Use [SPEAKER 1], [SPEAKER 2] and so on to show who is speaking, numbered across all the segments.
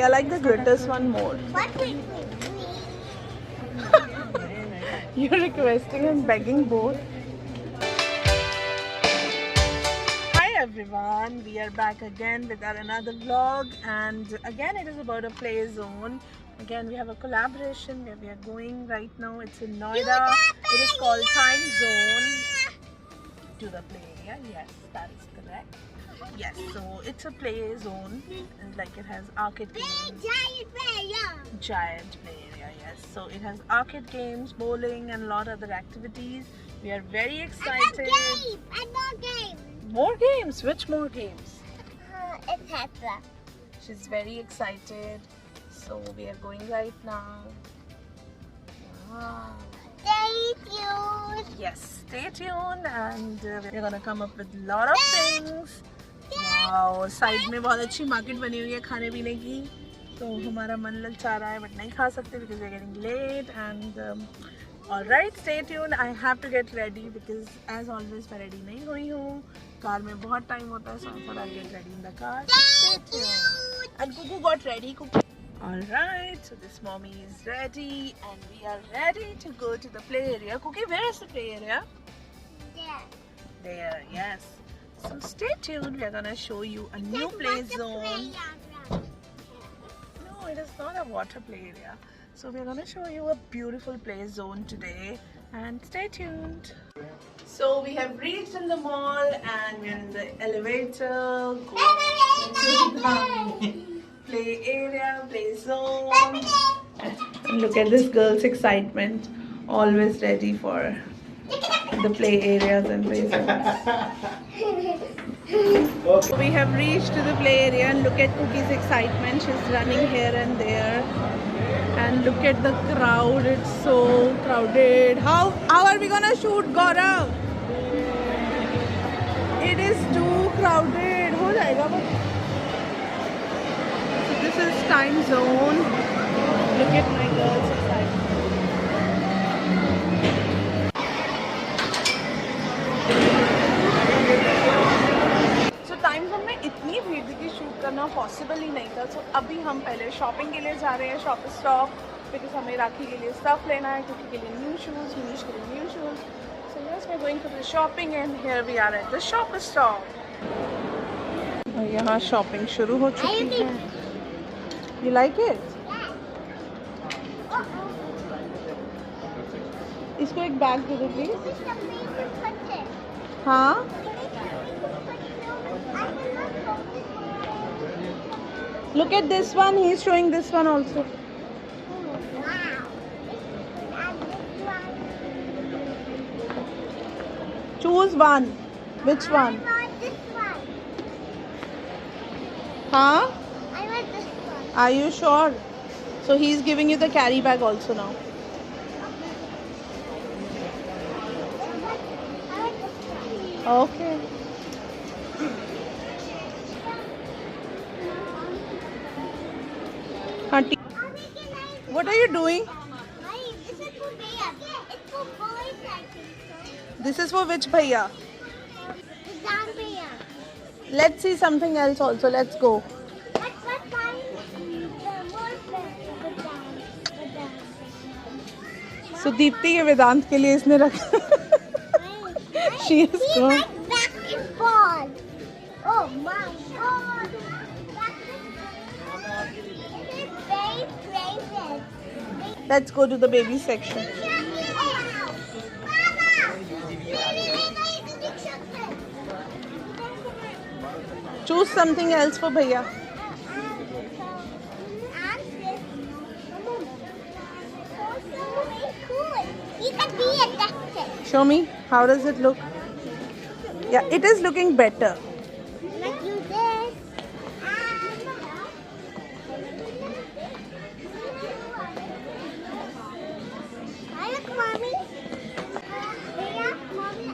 [SPEAKER 1] I like the glitters one more. You're requesting and begging both. Hi everyone, we are back again with our another vlog, and again it is about a play zone. Again we have a collaboration where we are going right now. It's in Noida. It is called Time Zone. To the play area, yes, that is correct. Yes, so it's a play zone, and like it has arcade games. Giant play area, yes. So it has arcade games, bowling, and a lot of other activities. We are very excited.
[SPEAKER 2] And more games.
[SPEAKER 1] More games? Which more games?
[SPEAKER 2] It's Hepla.
[SPEAKER 1] She's very excited. So we are going right now. Wow.
[SPEAKER 2] Stay tuned.
[SPEAKER 1] Yes, stay tuned, and we're gonna come up with a lot of things. Wow, side में बहुत अच्छी market बनी हुई है खाने पीने की. तो हमारा मन ललचा रहा है बट नहीं खा सकते because we're getting late. And all right, stay tuned. I have to get ready because as always मैं ready नहीं हुई हूँ. कार में बहुत टाइम होता है, so I thought I'll get ready in the car. Stay tuned. And Kuku got ready. All right, so this mommy is ready and we are ready to go to the play area. Cookie, where is the play area?
[SPEAKER 2] There.
[SPEAKER 1] There, yes. So stay tuned. We are gonna show you a new play zone. No, it is not a water play area. So we are gonna show you a beautiful play zone today. And stay tuned. So we have reached in the mall and we're in the elevator. Play area, play zone. And look at this girl's excitement. Always ready for the play areas and play zones. So we have reached to the play area and look at Cookie's excitement. She's running here and there. And look at the crowd. It's so crowded. How are we gonna shoot, Gaurav? It is too crowded. हो जाएगा बस. This is Time Zone. Look at my girls' excitement. So Time Zone में इतनी भीड़ थी कि shoot करना possible ही नहीं था. So अभी हम पहले शॉपिंग के लिए जा रहे हैं, शॉप स्टॉप, बिकॉज हमें राखी के लिए स्टफ लेना है, क्योंकि के लिए न्यू शूज़, मनीष के लिए new shoes. So yes, we're going for the shopping and here we are at the shop stop. और यहाँ शॉपिंग शुरू हो चुकी है. You like it? इसको एक बैग दे दो प्लीज. हाँ. Look at this one. He's showing this one also. Choose one. Which one?
[SPEAKER 2] I want this one.
[SPEAKER 1] Huh?
[SPEAKER 2] I want this one.
[SPEAKER 1] Are you sure? So he's giving you the carry bag also now.
[SPEAKER 2] I want this one.
[SPEAKER 1] Okay. Auntie, what are you doing?
[SPEAKER 2] This is for bears. It's for boys, I think so.
[SPEAKER 1] This is for which bhaiya?
[SPEAKER 2] The Zambia.
[SPEAKER 1] Let's see something else also. Let's go.
[SPEAKER 2] What time? The more the
[SPEAKER 1] So Deepti के वेदांत के लिए इसने रखा. She is
[SPEAKER 2] He
[SPEAKER 1] gone.
[SPEAKER 2] likes basketball. Oh my god. This is very crazy.
[SPEAKER 1] Let's go to the baby section. Choose something else for bhaiya. Show me. How does it look? Yeah, it is looking better.
[SPEAKER 2] Let's do this. I look, mommy. Yeah, mommy.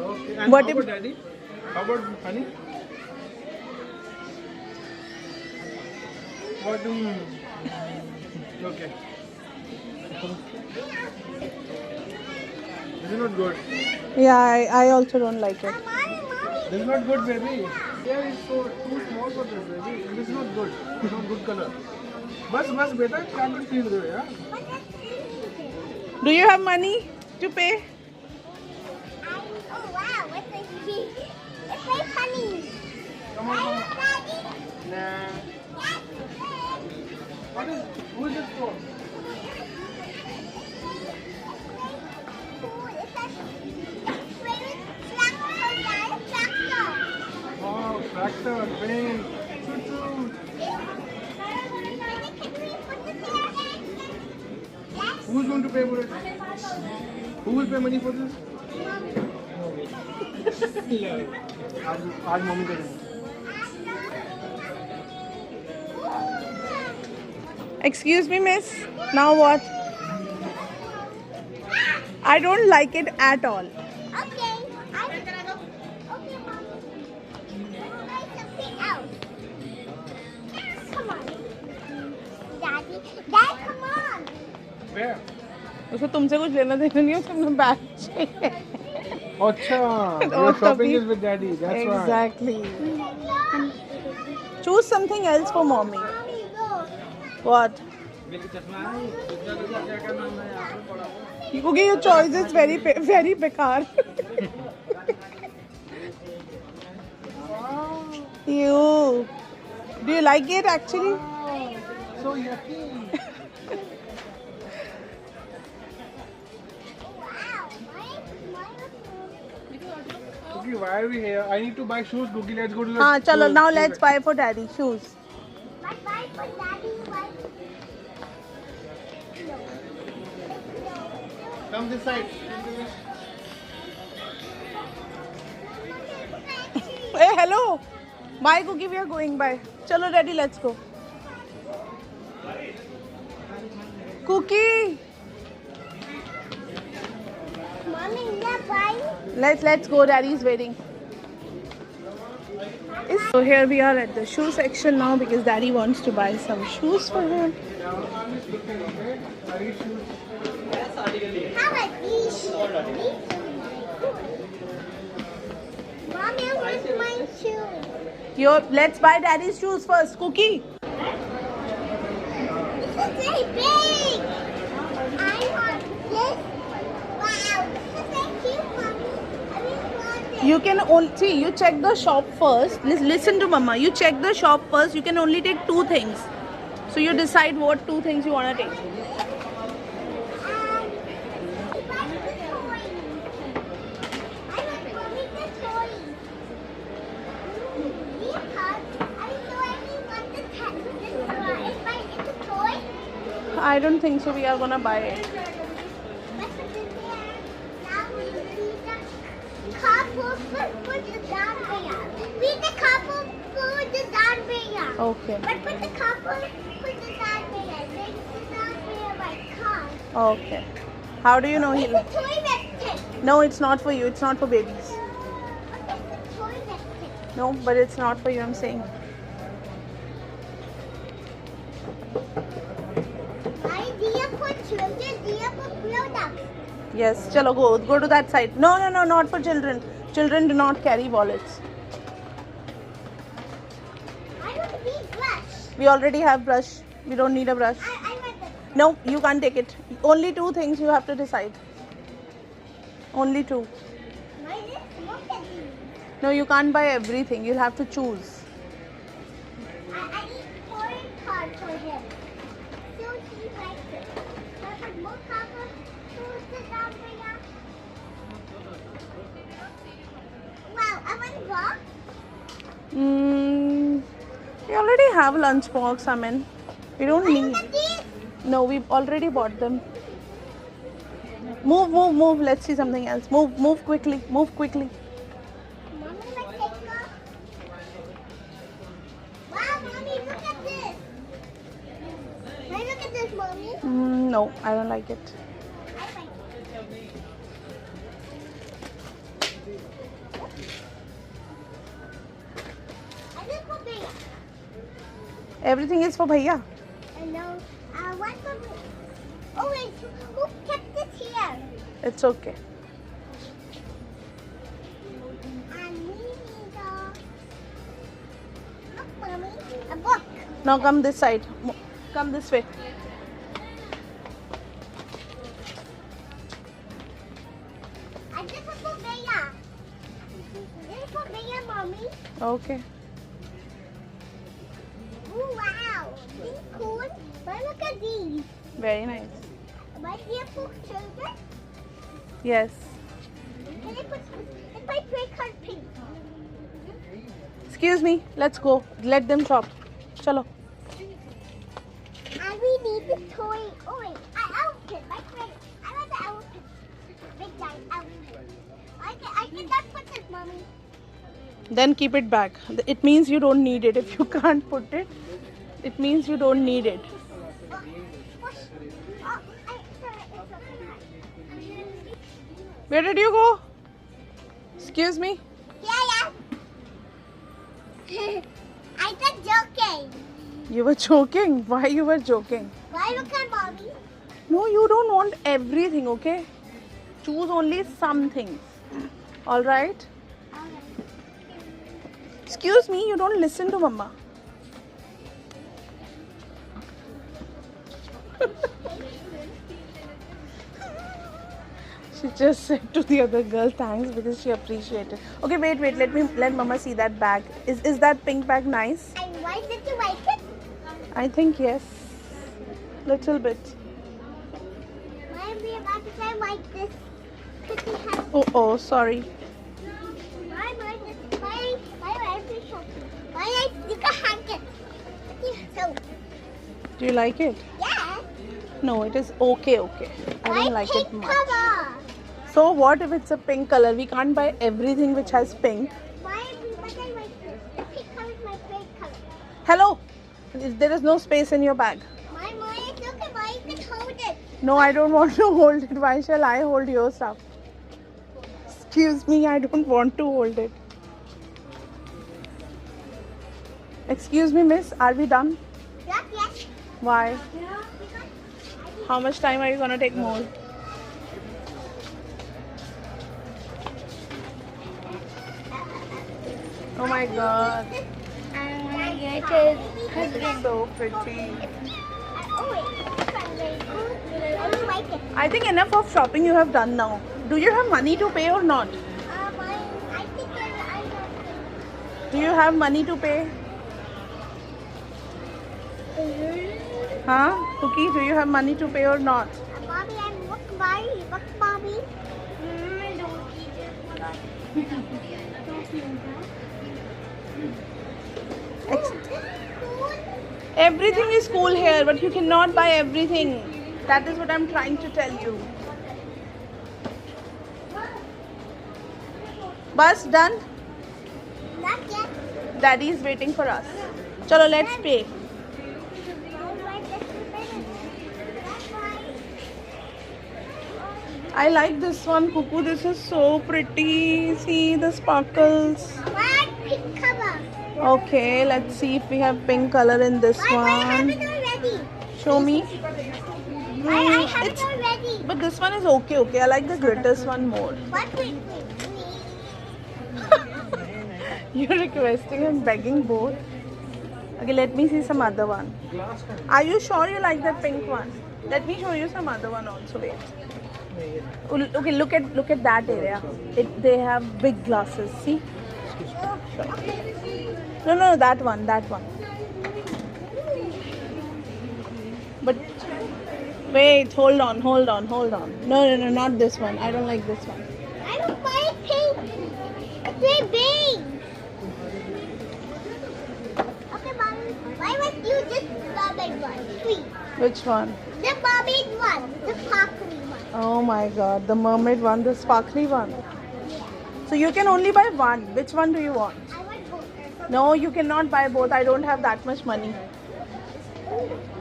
[SPEAKER 3] Okay. And
[SPEAKER 1] What
[SPEAKER 3] how
[SPEAKER 1] if-
[SPEAKER 3] about daddy? How about honey? What do you... Okay. Is it not good?
[SPEAKER 1] Yeah, I also don't like it.
[SPEAKER 2] Mommy, mommy.
[SPEAKER 3] This is not good, baby. Here is so too small for this, baby. This is not good. It's not good color. बस बेटा candle खरीद रहे हो यार.
[SPEAKER 1] Do you have money to pay?
[SPEAKER 2] Oh wow, it's like honey.
[SPEAKER 3] Come on, come on.
[SPEAKER 2] Daddy.
[SPEAKER 3] Nah.
[SPEAKER 2] That's it.
[SPEAKER 3] Who is this for?
[SPEAKER 2] Cool. It's like tractor.
[SPEAKER 3] Oh, tractor, train. Choo-choo. Who's going to pay for it? Who will pay money for this? आज mummy करेंगे.
[SPEAKER 1] Excuse me, miss. Now what? I don't like it at all.
[SPEAKER 2] Okay. Okay, Mom. Like something else. Come on. Daddy. Dad, come on.
[SPEAKER 3] Where?
[SPEAKER 1] उसको तुमसे कुछ लेना देना नहीं हो, तुमने बैग चाहिए.
[SPEAKER 3] अच्छा. Your shopping is with daddy. That's why.
[SPEAKER 1] Exactly. Choose something else for mommy.
[SPEAKER 2] Mommy, look.
[SPEAKER 1] What? Because your choice is very bekar. You. Do you like it actually?
[SPEAKER 3] So yucky.
[SPEAKER 2] Wow.
[SPEAKER 3] Cookie, why are we here? I need to buy shoes. Cookie, let's go to the.
[SPEAKER 1] हाँ चलो
[SPEAKER 3] store.
[SPEAKER 1] now let's buy for daddy shoes.
[SPEAKER 2] Bye for Daddy. Bye.
[SPEAKER 3] Come this side.
[SPEAKER 1] Hey hello. Bye Cookie, we are going bye. चलो daddy let's go. Cookie.
[SPEAKER 2] Mommy, yeah, bye.
[SPEAKER 1] Let's go. Daddy is waiting. So here we are at the shoe section now because Daddy wants to buy some shoes for him.
[SPEAKER 2] How about these shoes? Mommy, where's my shoes?
[SPEAKER 1] Let's buy Daddy's shoes first. Cookie.
[SPEAKER 2] This is very big. I want this. Wow, this is very cute, Mommy. I really want it.
[SPEAKER 1] You can only see. You check the shop first. Listen to Mama. You check the shop first. You can only take 2 things. So you decide what 2 things you want to take. I don't think so. We are gonna buy it. Okay.
[SPEAKER 2] But put the couple, put the dad bear. Make the dad bear like car.
[SPEAKER 1] Okay. How do you know
[SPEAKER 2] It's
[SPEAKER 1] he?
[SPEAKER 2] a toy vector.
[SPEAKER 1] No, it's not for you. It's not for babies.
[SPEAKER 2] It's a toy vector.
[SPEAKER 1] No, but it's not for you. I'm saying.
[SPEAKER 2] Idea for children, idea for grown-ups.
[SPEAKER 1] Yes. Chalo go to that side. No, not for children. Children do not carry wallets.
[SPEAKER 2] I want to be brush.
[SPEAKER 1] We already have brush. We don't need a brush.
[SPEAKER 2] I want the
[SPEAKER 1] No, you can't take it. Only 2 things you have to decide. Only 2.
[SPEAKER 2] Why this? Look at these.
[SPEAKER 1] No, you can't buy everything. You'll have to choose.
[SPEAKER 2] I need pouring card for him. So he likes it. So I put more copper. Who's the dog bringer? Wow, I want to walk.
[SPEAKER 1] We already have lunchbox. I mean, we don't
[SPEAKER 2] I
[SPEAKER 1] need.
[SPEAKER 2] look at these.
[SPEAKER 1] No, we've already bought them. Move. Let's see something else. Move quickly. Move quickly.
[SPEAKER 2] Mommy, my take off. Wow, Mommy, look at this. Can I look at this, Mommy?
[SPEAKER 1] No, I don't like it.
[SPEAKER 2] I like it. I just for big.
[SPEAKER 1] Everything is for Bhaiya.
[SPEAKER 2] And now, what for me? Oh wait, who kept this here?
[SPEAKER 1] It's okay.
[SPEAKER 2] And me.
[SPEAKER 1] Now come this side. Come this way.
[SPEAKER 2] And this is for Bella. This is for Bella, mommy.
[SPEAKER 1] Okay.
[SPEAKER 2] Oh wow, these cool. But look at these.
[SPEAKER 1] Very nice.
[SPEAKER 2] But here for children.
[SPEAKER 1] Yes.
[SPEAKER 2] And it puts it's my play card pink.
[SPEAKER 1] Excuse me. Let's go. Let them shop. Chalo.
[SPEAKER 2] And we need the toy. Oh wait, an elephant. My friend. I want the elephant. Big giant elephant. I cannot put this, mommy.
[SPEAKER 1] Then keep it back. It means you don't need it. If you can't put it, it means you don't need it.
[SPEAKER 2] Oh, push. Oh, sorry, it's okay.
[SPEAKER 1] Where did you go? Excuse me.
[SPEAKER 2] Yeah. I said joking.
[SPEAKER 1] You were joking. Why you were joking?
[SPEAKER 2] Why look at mommy?
[SPEAKER 1] No, you don't want everything, okay? Choose only some things. All right? Excuse me, you don't listen to mama. She just said to the other girl thanks because she appreciated. Okay, wait, let mama see that bag. Is that pink bag nice?
[SPEAKER 2] And why did you like it?
[SPEAKER 1] I think yes. Little bit.
[SPEAKER 2] Why am we about to say like this? Cookie has
[SPEAKER 1] Oh, sorry.
[SPEAKER 2] why am I shopping? Why I think I had it? So
[SPEAKER 1] Do you like it?
[SPEAKER 2] yeah.
[SPEAKER 1] No, it is okay. I don't like it
[SPEAKER 2] pink
[SPEAKER 1] much.
[SPEAKER 2] color.
[SPEAKER 1] So what if it's a pink color? We can't buy everything which has pink.
[SPEAKER 2] Why I like this? The pink color is my favorite color.
[SPEAKER 1] Hello? There is no space in your bag.
[SPEAKER 2] My mom is looking why you can hold it.
[SPEAKER 1] No, I don't want to hold it. Why shall I hold your stuff? Excuse me, I don't want to hold it. Excuse me, miss, are we done?
[SPEAKER 2] Yes.
[SPEAKER 1] Why?
[SPEAKER 2] Because
[SPEAKER 1] How much time are you gonna take more? Oh my god. So pretty.
[SPEAKER 2] oh wait, this one very cool. I don't like it.
[SPEAKER 1] I think enough of shopping you have done now. Do you have money to pay or not?
[SPEAKER 2] I think I don't.
[SPEAKER 1] Do you have money to pay? Huh? Cookie, do you have money to pay or not?
[SPEAKER 2] Mommy, I'm look, mommy.
[SPEAKER 1] Everything is cool here, but you cannot buy everything. That is what I'm trying to tell you. Bus done?
[SPEAKER 2] Not yet.
[SPEAKER 1] Daddy is waiting for us. Chalo, let's pay. I like this one, Cuckoo. This is so pretty. See the sparkles.
[SPEAKER 2] Why pink color?
[SPEAKER 1] Okay, let's see if we have pink color in this
[SPEAKER 2] Why have
[SPEAKER 1] one.
[SPEAKER 2] it already?
[SPEAKER 1] Show me.
[SPEAKER 2] I have it
[SPEAKER 1] It's,
[SPEAKER 2] already.
[SPEAKER 1] but this one is okay. I like the glitters one more.
[SPEAKER 2] What wait.
[SPEAKER 1] You're requesting and begging both. Okay, let me see some other one. Are you sure you like that pink one? Let me show you some other one also. Wait. Okay, look at that area. They have big glasses. See? No, that one. But wait, hold on. No, not this one. I don't like this one.
[SPEAKER 2] I don't like pink. It's very big. Okay, mommy. Why would you just mermaid one? Please.
[SPEAKER 1] Which one?
[SPEAKER 2] The mermaid one. The sparkly one.
[SPEAKER 1] Oh my god, the mermaid one, the sparkly one. So you can only buy one. Which one do you want?
[SPEAKER 2] I want both.
[SPEAKER 1] No, you cannot buy both. I don't have that much money.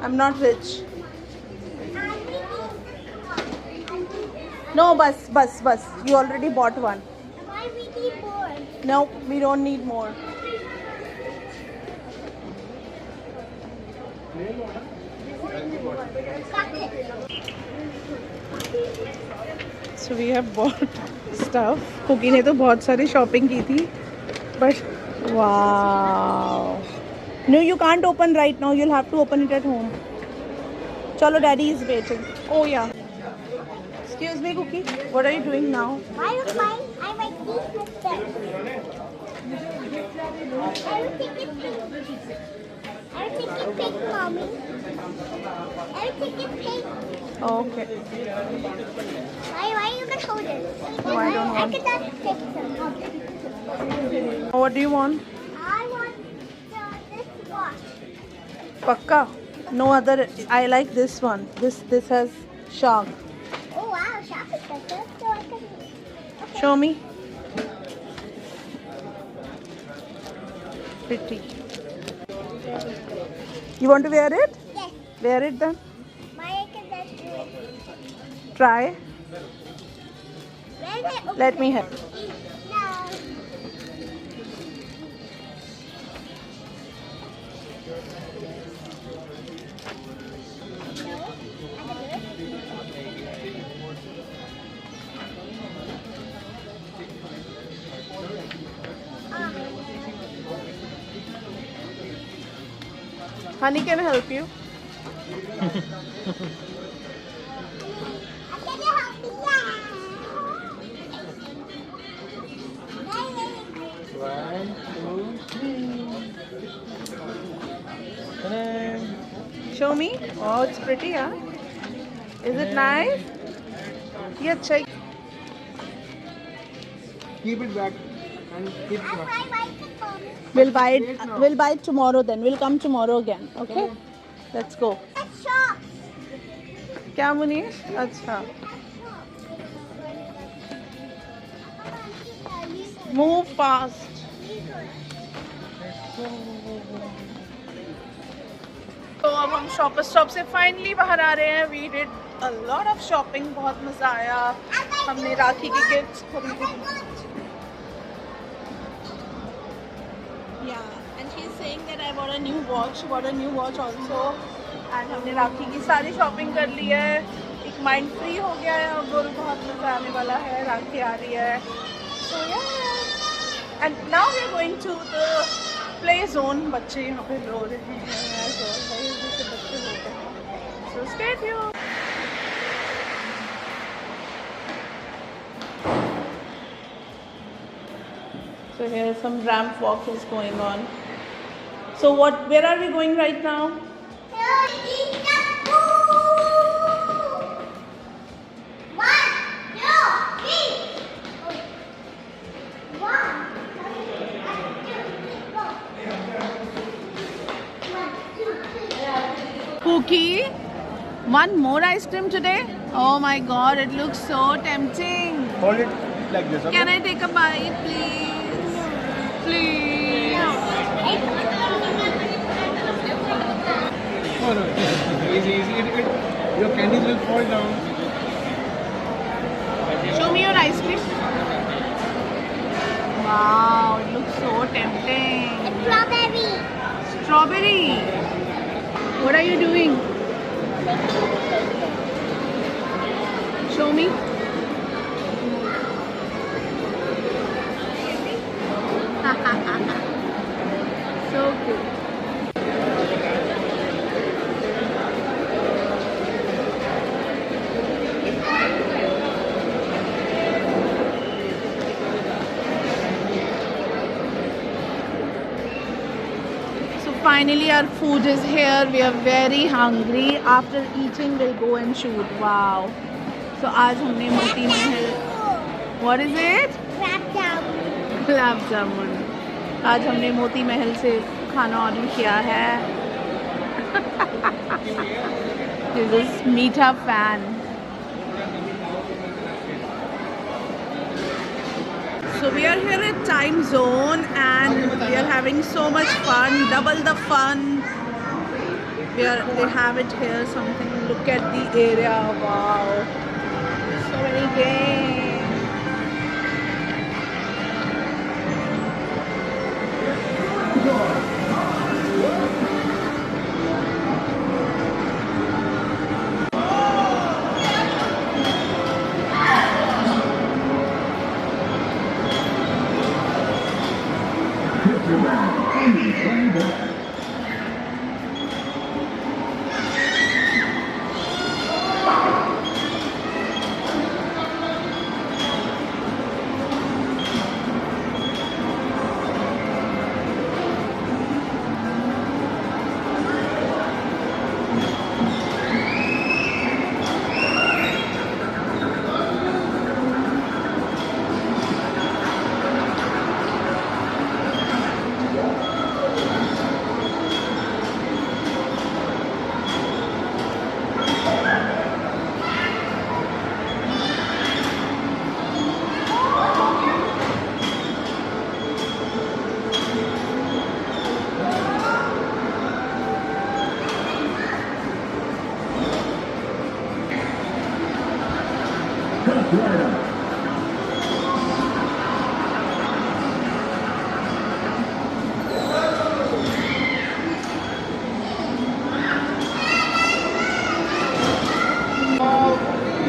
[SPEAKER 1] I'm not rich. No, bus. You already bought one.
[SPEAKER 2] Why we need more?
[SPEAKER 1] No, we don't need more. So we have bought stuff. Cookie ने तो बहुत सारी shopping की थी, but wow, No, you can't open right now. You'll have to open it at home. Chalo, daddy is waiting. Oh yeah. Excuse me, Cookie. What are you doing now?
[SPEAKER 2] I don't mind. I like these steps. I will take it pink. I will take it pink, mommy. I will take it pink.
[SPEAKER 1] Okay.
[SPEAKER 2] Why you can hold it?
[SPEAKER 1] No, I don't want.
[SPEAKER 2] I cannot take them.
[SPEAKER 1] What do you want?
[SPEAKER 2] I want this watch.
[SPEAKER 1] Pakka. No other. I like this one. This has shark.
[SPEAKER 2] Oh wow, shop is better. So I can. Okay.
[SPEAKER 1] Show me. Pretty. You want to wear it?
[SPEAKER 2] Yes.
[SPEAKER 1] Wear it then.
[SPEAKER 2] My can just do it.
[SPEAKER 1] Try.
[SPEAKER 2] Where is it?
[SPEAKER 1] Let me help.
[SPEAKER 2] No.
[SPEAKER 1] Honey, can I help you?
[SPEAKER 3] One, two, three. Ta-da.
[SPEAKER 1] Show me. Oh, it's pretty, huh? Is it nice? Yeah, check.
[SPEAKER 3] Keep it back and keep it back.
[SPEAKER 1] We'll buy it. We'll buy it tomorrow. Then we'll come tomorrow again. Okay? Let's go. क्या मुनीश? अच्छा. Move fast. तो अब हम shopper stop से finally बाहर आ रहे हैं. We did a lot of shopping. बहुत मजा आया. हमने राखी के गिफ्ट्स खरीदे. Yeah, and she's saying that I bought a new watch. She bought a new watch also. And हमने राखी की सारी शॉपिंग कर ली है. एक माइंड फ्री हो गया है. अब बहुत मजा आने वाला है. राखी आ रही है. So yeah. And now we are going to the play zone. बच्चे यहाँ पे रो रहे हैं. So बच्चे रोते हैं. So stay tuned. So here some ramp walk is going on. So where are we going right now? Cookie, one more ice cream today? Oh my god, it looks so tempting.
[SPEAKER 3] Hold it like this, okay?
[SPEAKER 1] Can I take a bite, please? Please.
[SPEAKER 3] No, no. Easy, easy. Your candies will fall down.
[SPEAKER 1] Show me your ice cream. Wow, it looks so tempting.
[SPEAKER 2] Strawberry.
[SPEAKER 1] Strawberry. What are you doing? Show me. So cute. Finally our food is here. We are very hungry. After eating we'll go and shoot. Wow. So आज हमने Moti Mahal. What is it?
[SPEAKER 2] Crab jamun.
[SPEAKER 1] Gulab jamun. आज हमने मोती महल से खाना order किया है. This is मीठा fan. So we are here at Time Zone and we are having so much fun, double the fun. They have it here something. Look at the area. Wow. So many games.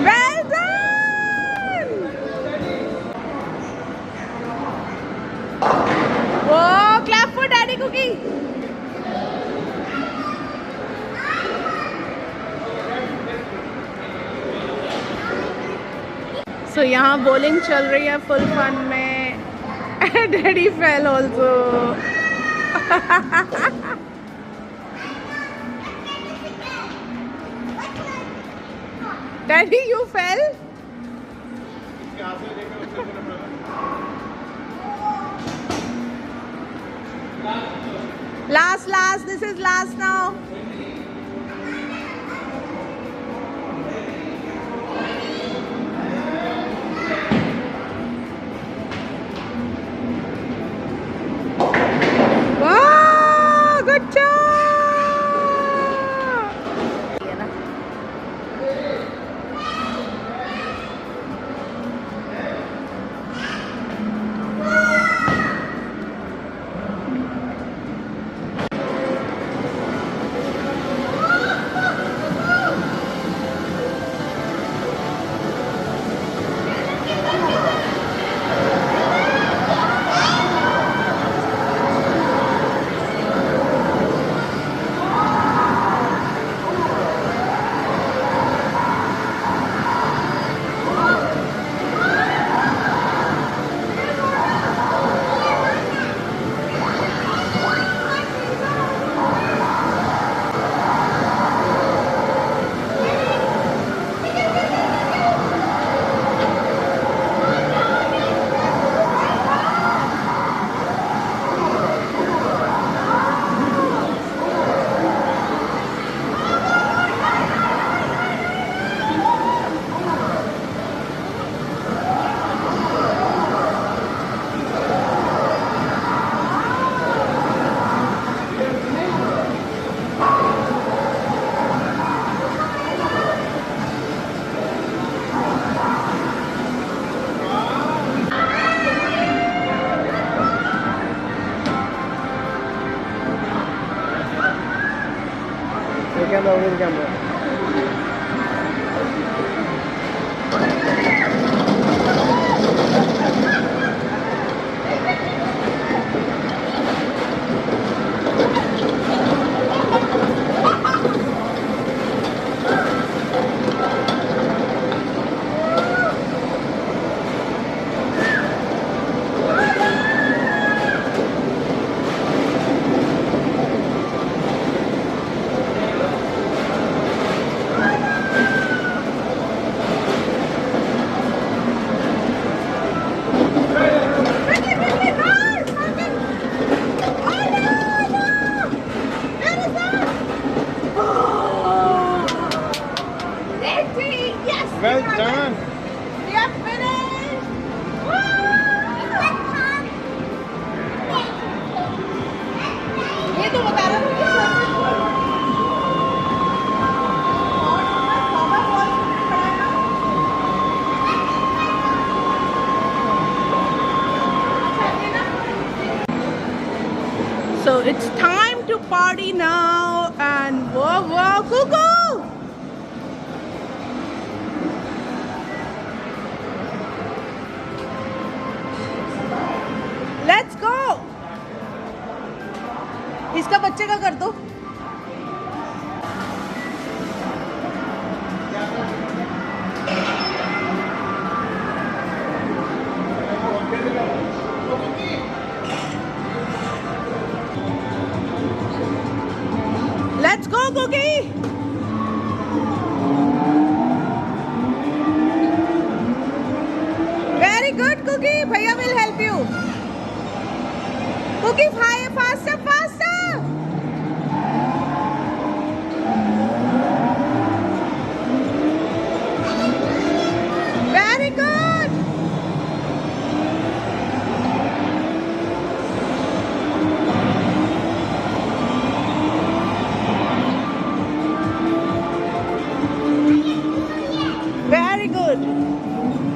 [SPEAKER 1] Well done! Whoa, clap for Daddy Cookie. So यहाँ bowling चल रही है full fun में. Daddy fell also. Daddy, you fell? Last, this is last now. Wow, good job!
[SPEAKER 3] camera. Well done.
[SPEAKER 1] We are finished. ये तो बता रहा था So it's time to party now and whoa, cuckoo! Let's go! इसका बच्चे का कर दो. Let's go, Cookie! Very good, Cookie. Bhaiya will help you. Cookie, fire faster, faster! Very good! Very good.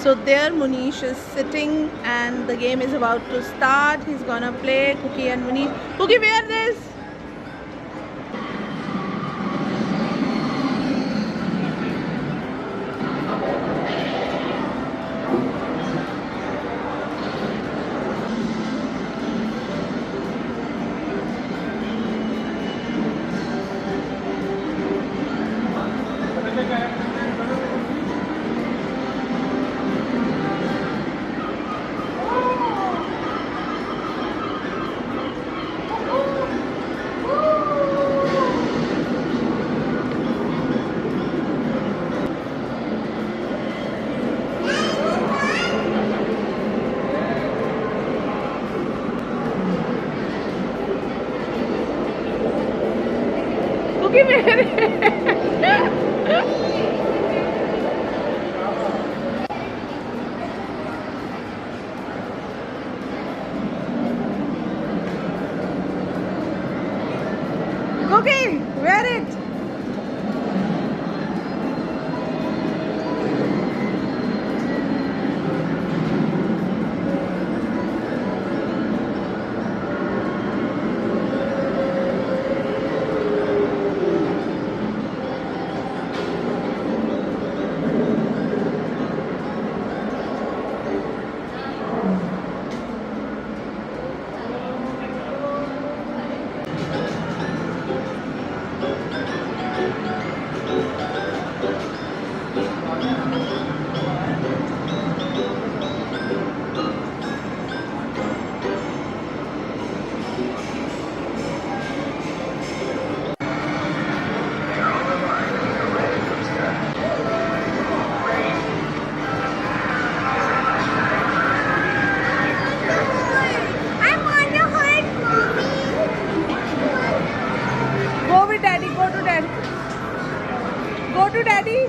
[SPEAKER 1] So there Munish is sitting and the game is about to start. He's gonna play Cookie and Munish. Cookie, wear this. Cookie, wear it. Cookie, wear it.
[SPEAKER 2] I'm on the hood, mommy.
[SPEAKER 1] Go with daddy. Go to daddy. Go to daddy.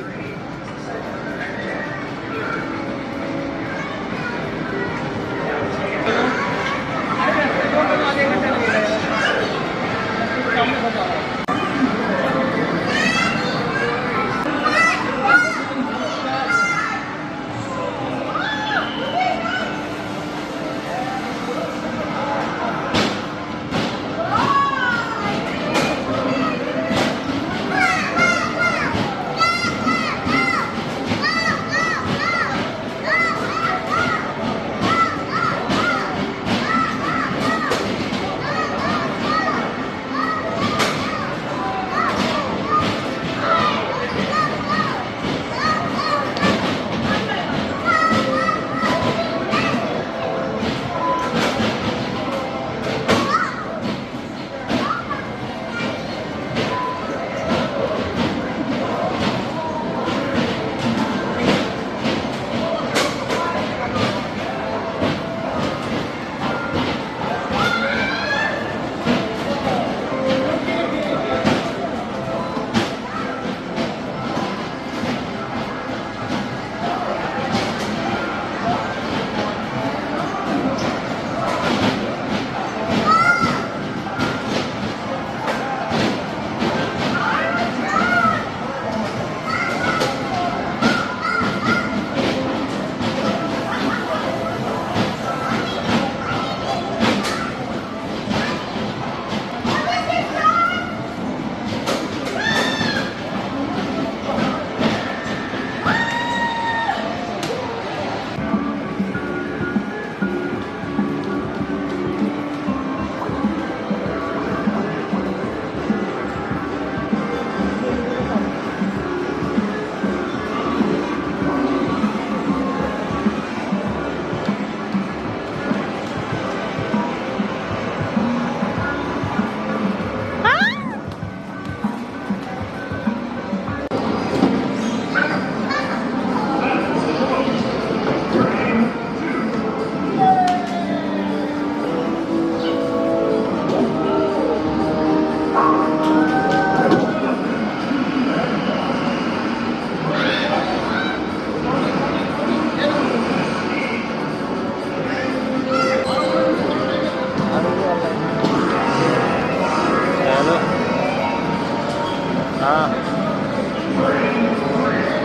[SPEAKER 4] हाँ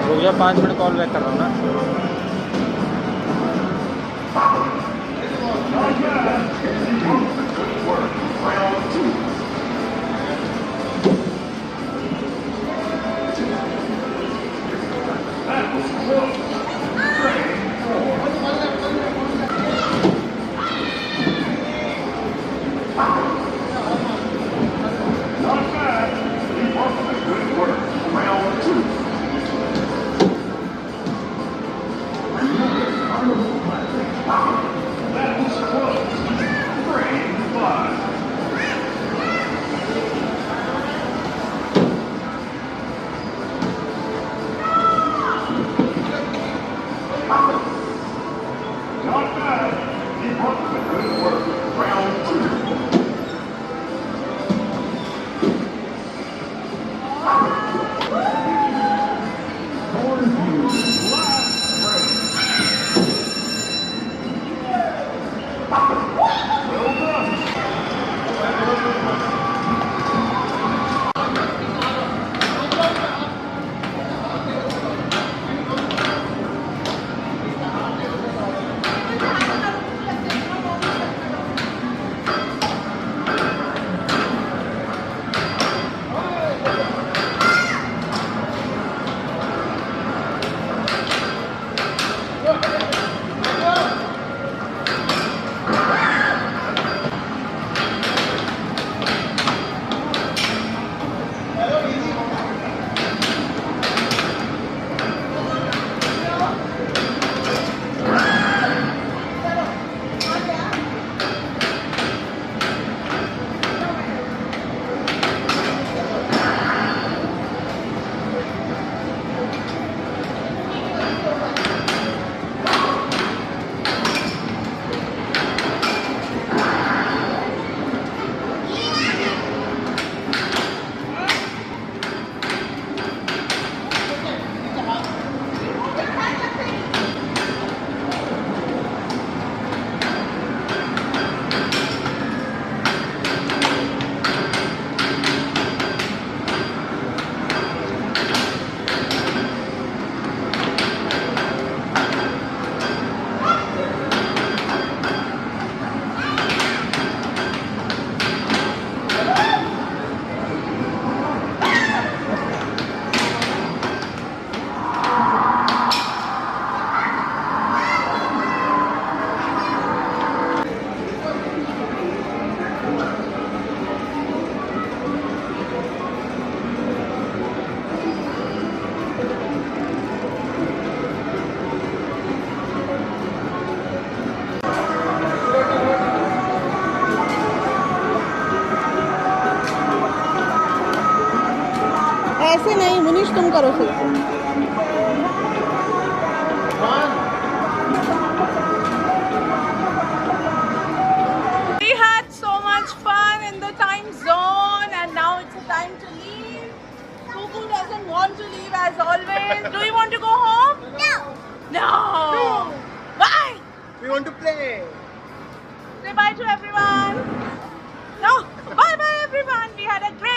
[SPEAKER 4] रुक जा 5 minute call back कर रहा हूँ ना।
[SPEAKER 1] ऐसे नहीं मुनीश, तुम करो सही से। We had so much fun in the time zone and now it's a time to leave. Cuckoo doesn't want to leave as always. Do you want to go home?
[SPEAKER 2] No.
[SPEAKER 1] No. Bye.
[SPEAKER 3] We want to play.
[SPEAKER 1] Say bye to everyone. No. Bye bye everyone. We had a great